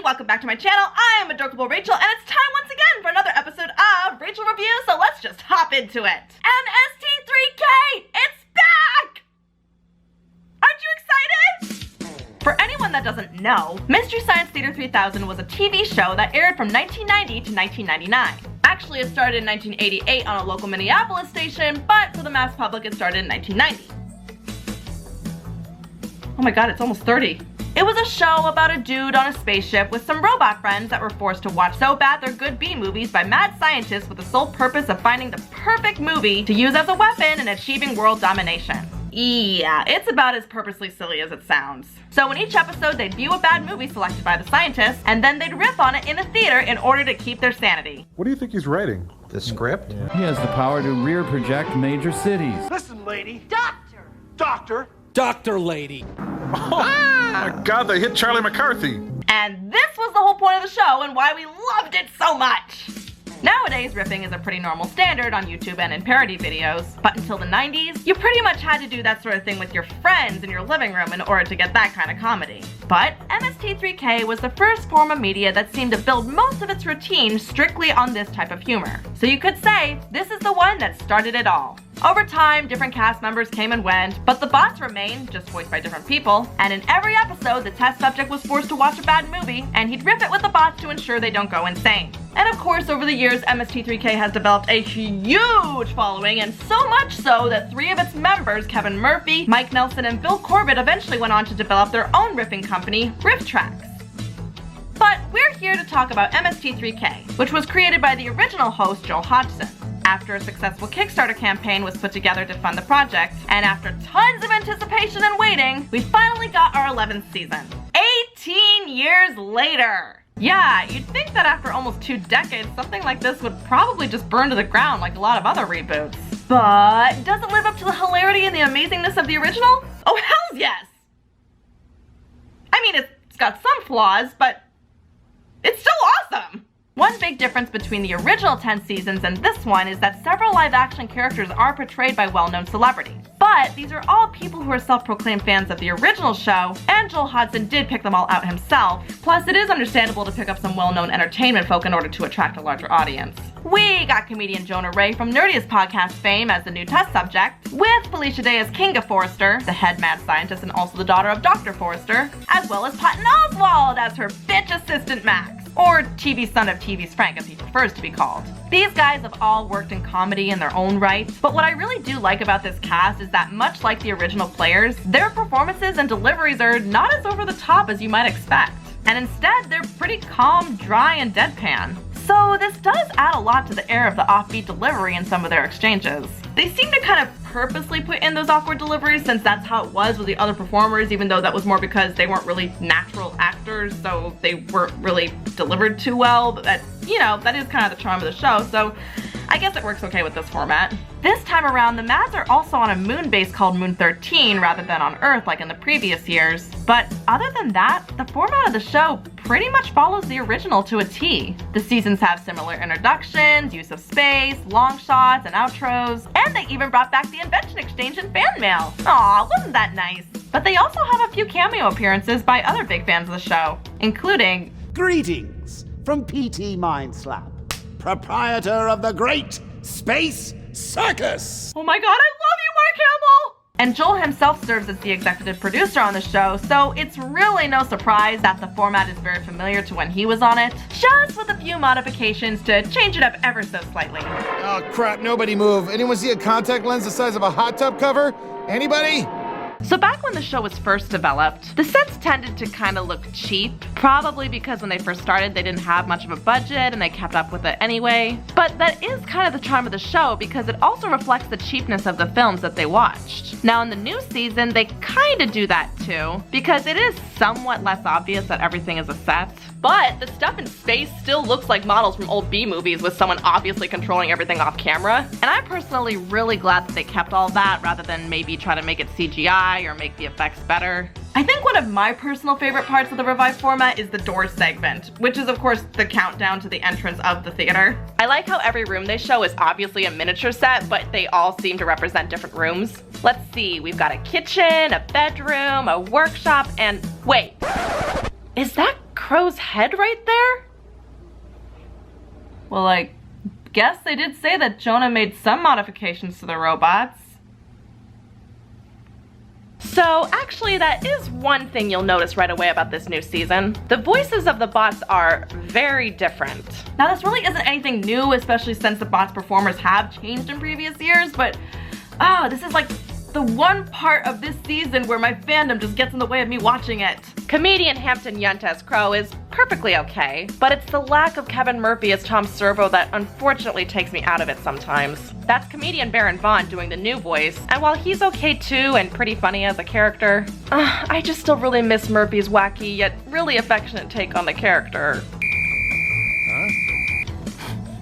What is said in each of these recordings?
Welcome back to my channel. I am Adorkable Rachel, and it's time once again for another episode of Rachel Review, so let's just hop into it. MST3K! It's back! Aren't you excited? For anyone that doesn't know, Mystery Science Theater 3000 was a TV show that aired from 1990 to 1999. Actually, it started in 1988 on a local Minneapolis station, but for the mass public, it started in 1990. Oh my god, it's almost 30. It was a show about a dude on a spaceship with some robot friends that were forced to watch so bad they're good B movies by mad scientists with the sole purpose of finding the perfect movie to use as a weapon and achieving world domination. Yeah, it's about as purposely silly as it sounds. So in each episode, they'd view a bad movie selected by the scientists, and then they'd riff on it in a theater in order to keep their sanity. What do you think he's writing? The script? Yeah. He has the power to rear project major cities. Listen, lady. Doctor! Doctor! Doctor lady. Oh my god, they hit Charlie McCarthy. And this was the whole point of the show and why we loved it so much. Nowadays, riffing is a pretty normal standard on YouTube and in parody videos, but until the 90s, you pretty much had to do that sort of thing with your friends in your living room in order to get that kind of comedy. But MST3K was the first form of media that seemed to build most of its routine strictly on this type of humor. So you could say, this is the one that started it all. Over time, different cast members came and went, but the bots remained, just voiced by different people, and in every episode, the test subject was forced to watch a bad movie, and he'd riff it with the bots to ensure they don't go insane. And of course, over the years, MST3K has developed a huge following, and so much so that 3 of its members, Kevin Murphy, Mike Nelson, and Bill Corbett, eventually went on to develop their own riffing company, Riff Tracks. But we're here to talk about MST3K, which was created by the original host, Joel Hodgson. After a successful Kickstarter campaign was put together to fund the project, and after tons of anticipation and waiting, we finally got our 11th season. 18 years later! Yeah, you'd think that after almost 2 decades, something like this would probably just burn to the ground like a lot of other reboots. But does it live up to the hilarity and the amazingness of the original? Oh, hells yes! I mean, it's got some flaws, but it's still awesome! One big difference between the original 10 seasons and this one is that several live-action characters are portrayed by well-known celebrities. But these are all people who are self-proclaimed fans of the original show, and Joel Hodgson did pick them all out himself. Plus, it is understandable to pick up some well-known entertainment folk in order to attract a larger audience. We got comedian Jonah from Nerdiest Podcast fame as the new test subject, with Felicia as Kinga Forrester, the head mad scientist and also the daughter of Dr. Forrester, as well as Patton Oswalt as her bitch assistant Max, or TV son of TV's Frank as he prefers to be called. These guys have all worked in comedy in their own right, but what I really do like about this cast is that much like the original players, their performances and deliveries are not as over the top as you might expect. And instead, they're pretty calm, dry, and deadpan. So this does add a lot to the air of the offbeat delivery in some of their exchanges. They seem to kind of purposely put in those awkward deliveries since that's how it was with the other performers, even though that was more because they weren't really natural actors, so they weren't really delivered too well. But that, you know, that is kind of the charm of the show, so I guess it works okay with this format. This time around, the Mads are also on a moon base called Moon 13 rather than on Earth like in the previous years. But other than that, the format of the show pretty much follows the original to a T. The seasons have similar introductions, use of space, long shots, and outros, and they even brought back the invention exchange and fan mail. Aw, wasn't that nice? But they also have a few cameo appearances by other big fans of the show, including Greetings from PT Mindslap, proprietor of the Great Space Circus. Oh my god, I love you, Mark Hamill! And Joel himself serves as the executive producer on the show, so it's really no surprise that the format is very familiar to when he was on it, just with a few modifications to change it up ever so slightly. Oh crap, nobody move. Anyone see a contact lens the size of a hot tub cover? Anybody? So back when the show was first developed, the sets tended to kind of look cheap, probably because when they first started they didn't have much of a budget and they kept up with it anyway. But that is kind of the charm of the show because it also reflects the cheapness of the films that they watched. Now in the new season they kind of do that too, because it is somewhat less obvious that everything is a set. But the stuff in space still looks like models from old B movies with someone obviously controlling everything off camera. And I'm personally really glad that they kept all that rather than maybe try to make it CGI or make the effects better. I think one of my personal favorite parts of the revived format is the doors segment, which is of course the countdown to the entrance of the theater. I like how every room they show is obviously a miniature set, but they all seem to represent different rooms. Let's see, we've got a kitchen, a bedroom, a workshop, and wait, is that Crow's head right there? Well, I guess they did say that Jonah made some modifications to the robots. So actually that is one thing you'll notice right away about this new season. The voices of the bots are very different. Now this really isn't anything new, especially since the bots performers have changed in previous years, but this is like the one part of this season where my fandom just gets in the way of me watching it. Comedian Hampton Yount as Crow is perfectly okay, but it's the lack of Kevin Murphy as Tom Servo that unfortunately takes me out of it sometimes. That's comedian Vaughn doing the new voice, and while he's okay too and pretty funny as a character, I just still really miss Murphy's wacky yet really affectionate take on the character.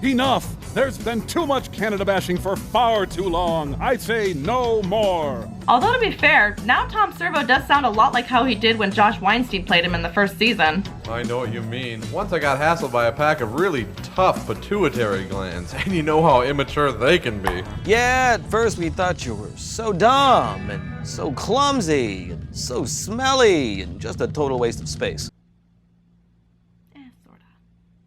Enough! There's been too much Canada bashing for far too long. I say no more. Although to be fair, now Tom Servo does sound a lot like how he did when Josh Weinstein played him in the first season. I know what you mean. Once I got hassled by a pack of really tough pituitary glands, and you know how immature they can be. Yeah, at first we thought you were so dumb and so clumsy and so smelly and just a total waste of space.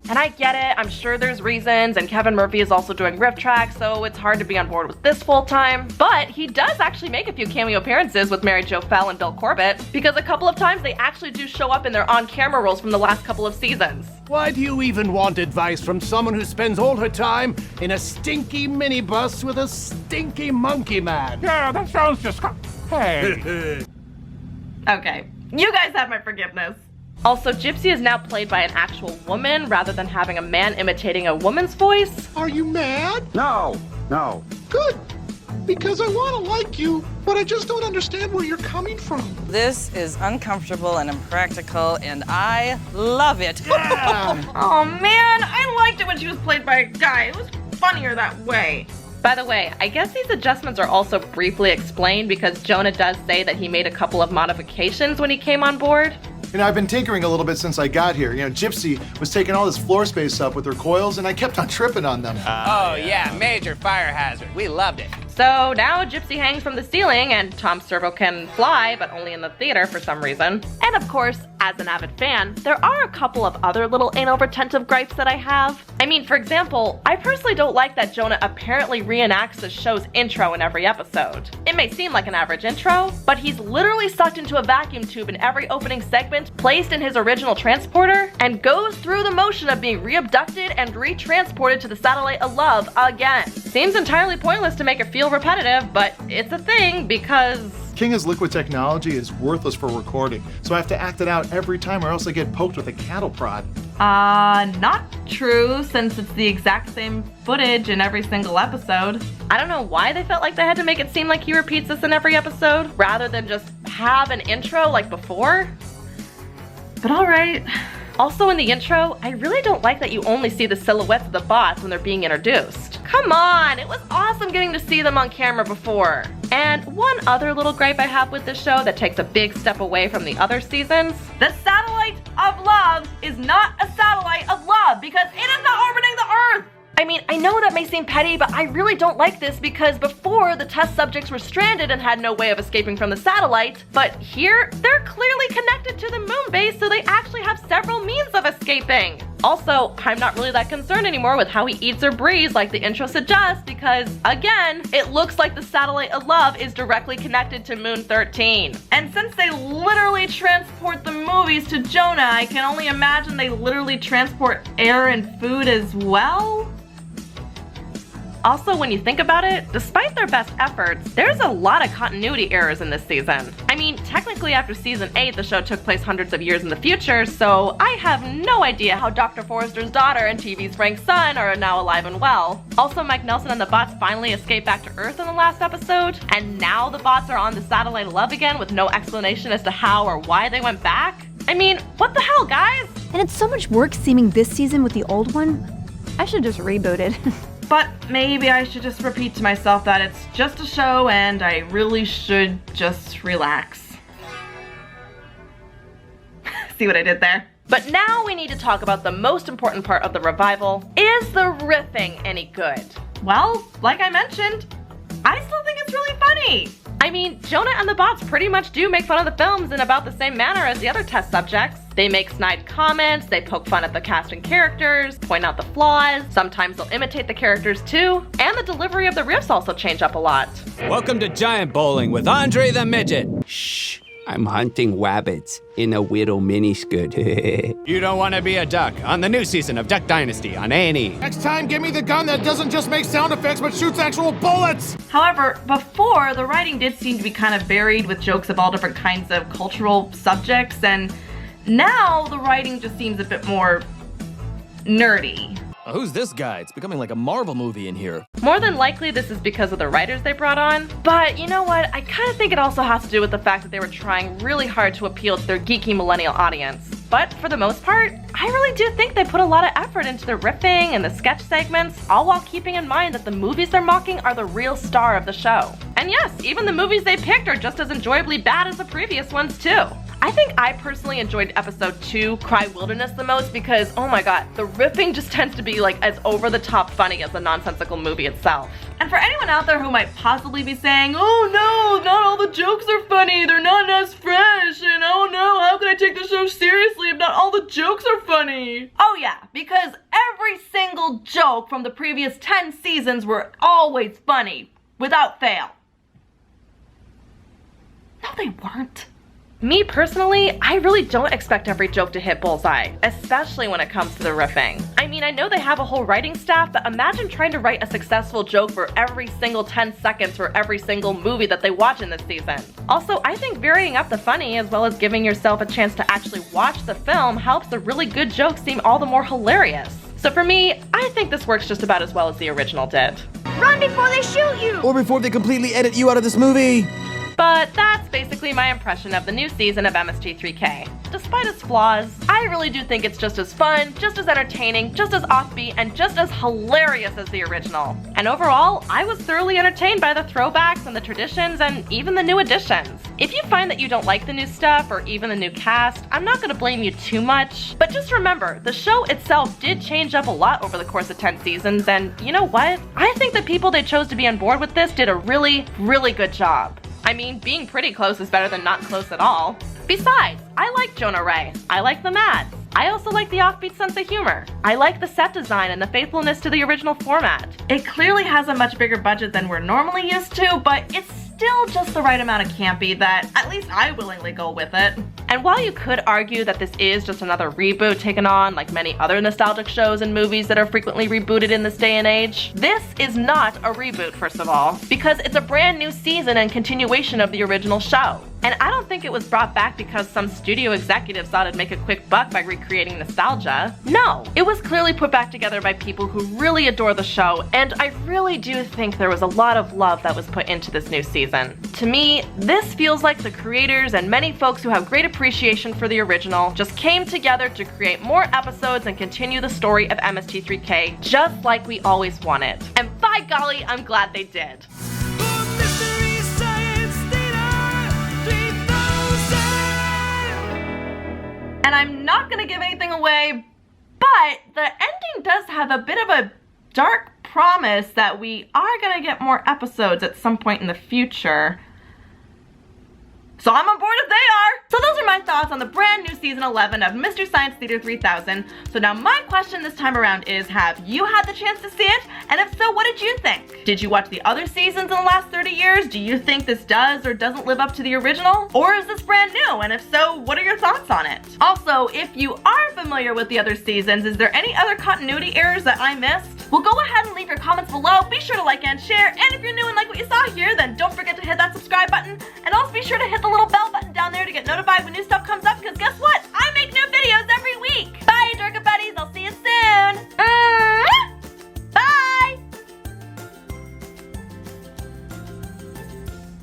And I get it, I'm sure there's reasons, and Kevin Murphy is also doing riff tracks, so it's hard to be on board with this full time. But he does actually make a few cameo appearances with Mary Jo Fell and Bill Corbett, because a couple of times they actually do show up in their on-camera roles from the last couple of seasons. Why do you even want advice from someone who spends all her time in a stinky minibus with a stinky monkey man? Yeah, that sounds just... Hey. Okay, you guys have my forgiveness. Also, Gypsy is now played by an actual woman rather than having a man imitating a woman's voice. Are you mad? No. Good. Because I want to like you, but I just don't understand where you're coming from. This is uncomfortable and impractical, and I love it. Yeah. Oh man, I liked it when she was played by a guy. It was funnier that way. By the way, I guess these adjustments are also briefly explained because Jonah does say that he made a couple of modifications when he came on board. You know, I've been tinkering a little bit since I got here. You know, Gypsy was taking all this floor space up with her coils, and I kept on tripping on them. Oh yeah, major fire hazard. We loved it. So now Gypsy hangs from the ceiling and Tom Servo can fly, but only in the theater for some reason. And of course, as an avid fan, there are a couple of other little anal retentive gripes that I have. I mean, for example, I personally don't like that Jonah apparently reenacts the show's intro in every episode. It may seem like an average intro, but he's literally sucked into a vacuum tube in every opening segment, placed in his original transporter, and goes through the motion of being re-abducted and re-transported to the satellite of love again. Seems entirely pointless to make it feel repetitive, but it's a thing because... Kinga's liquid technology is worthless for recording, so I have to act it out every time or else I get poked with a cattle prod. Not true, since it's the exact same footage in every single episode. I don't know why they felt like they had to make it seem like he repeats this in every episode, rather than just have an intro like before. But alright. Also in the intro, I really don't like that you only see the silhouettes of the bots when they're being introduced. Come on, it was awesome getting to see them on camera before. And one other little gripe I have with this show that takes a big step away from the other seasons. The satellite of love is not a satellite of love because it is not orbiting the Earth! I mean, I know that may seem petty, but I really don't like this because before the test subjects were stranded and had no way of escaping from the satellite, but here they're clearly connected to the moon base, so they actually have several means of escaping. Also, I'm not really that concerned anymore with how he eats or breathes like the intro suggests because, again, it looks like the satellite of love is directly connected to Moon 13. And since they literally transport the movies to Jonah, I can only imagine they literally transport air and food as well? Also, when you think about it, despite their best efforts, there's a lot of continuity errors in this season. I mean, technically after season 8, the show took place hundreds of years in the future, so I have no idea how Dr. Forrester's daughter and TV's Frank's son are now alive and well. Also, Mike Nelson and the bots finally escaped back to Earth in the last episode, and now the bots are on the satellite of love again with no explanation as to how or why they went back. I mean, what the hell, guys? And it's so much work seeming this season with the old one. I should just reboot it. But maybe I should just repeat to myself that it's just a show and I really should just relax. See what I did there? But now we need to talk about the most important part of the revival. Is the riffing any good? Well, like I mentioned, I still think it's really funny. I mean, Jonah and the bots pretty much do make fun of the films in about the same manner as the other test subjects. They make snide comments, they poke fun at the cast and characters, point out the flaws, sometimes they'll imitate the characters too, and the delivery of the riffs also change up a lot. Welcome to Giant Bowling with Andre the Midget. Shh, I'm hunting wabbits in a widow miniskirt. You don't want to be a duck on the new season of Duck Dynasty on A&E. Next time, give me the gun that doesn't just make sound effects but shoots actual bullets! However, before, the writing did seem to be kind of buried with jokes of all different kinds of cultural subjects, and now the writing just seems a bit more nerdy. Who's this guy? It's becoming like a Marvel movie in here. More than likely, this is because of the writers they brought on. But you know what? I kind of think it also has to do with the fact that they were trying really hard to appeal to their geeky millennial audience. But for the most part, I really do think they put a lot of effort into the riffing and the sketch segments, all while keeping in mind that the movies they're mocking are the real star of the show. And yes, even the movies they picked are just as enjoyably bad as the previous ones too. I think I personally enjoyed episode 2, Cry Wilderness, the most because, oh my god, the riffing just tends to be like as over-the-top funny as the nonsensical movie itself. And for anyone out there who might possibly be saying, oh no, not all the jokes are funny, they're not as fresh, and oh no, how can I take the show seriously if not all the jokes are funny? Oh yeah, because every single joke from the previous 10 seasons were always funny, without fail. No, they weren't. Me personally, I really don't expect every joke to hit bullseye, especially when it comes to the riffing. I mean, I know they have a whole writing staff, but imagine trying to write a successful joke for every single 10 seconds for every single movie that they watch in this season. Also, I think varying up the funny as well as giving yourself a chance to actually watch the film helps the really good jokes seem all the more hilarious. So for me, I think this works just about as well as the original did. Run before they shoot you! Or before they completely edit you out of this movie. But that's basically my impression of the new season of MST3K. Despite its flaws, I really do think it's just as fun, just as entertaining, just as offbeat, and just as hilarious as the original. And overall, I was thoroughly entertained by the throwbacks and the traditions and even the new additions. If you find that you don't like the new stuff or even the new cast, I'm not going to blame you too much. But just remember, the show itself did change up a lot over the course of 10 seasons, and you know what? I think the people they chose to be on board with this did a really, really good job. I mean, being pretty close is better than not close at all. Besides, I like Jonah Ray. I like the Mads. I also like the offbeat sense of humor. I like the set design and the faithfulness to the original format. It clearly has a much bigger budget than we're normally used to, but it's still just the right amount of campy that at least I willingly go with it. And while you could argue that this is just another reboot taken on like many other nostalgic shows and movies that are frequently rebooted in this day and age, this is not a reboot, first of all, because it's a brand new season and continuation of the original show. And I don't think it was brought back because some studio executives thought it'd make a quick buck by recreating nostalgia. No, it was clearly put back together by people who really adore the show, and I really do think there was a lot of love that was put into this new season. To me, this feels like the creators and many folks who have great appreciation for the original just came together to create more episodes and continue the story of MST3K just like we always wanted. And by golly, I'm glad they did. And I'm not gonna give anything away, but the ending does have a bit of a dark promise that we are gonna get more episodes at some point in the future. So I'm on board if they are! So those are my thoughts on the brand new season 11 of Mystery Science Theater 3000. So now my question this time around is, have you had the chance to see it? And if so, what did you think? Did you watch the other seasons in the last 30 years? Do you think this does or doesn't live up to the original? Or is this brand new? And if so, what are your thoughts on it? Also, if you are familiar with the other seasons, is there any other continuity errors that I missed? Well, go ahead and leave your comments below. Be sure to like and share. And if you're new and like what you saw here, then don't forget to hit that subscribe button. And also be sure to hit the little bell button down there to get notified when new stuff comes up, because guess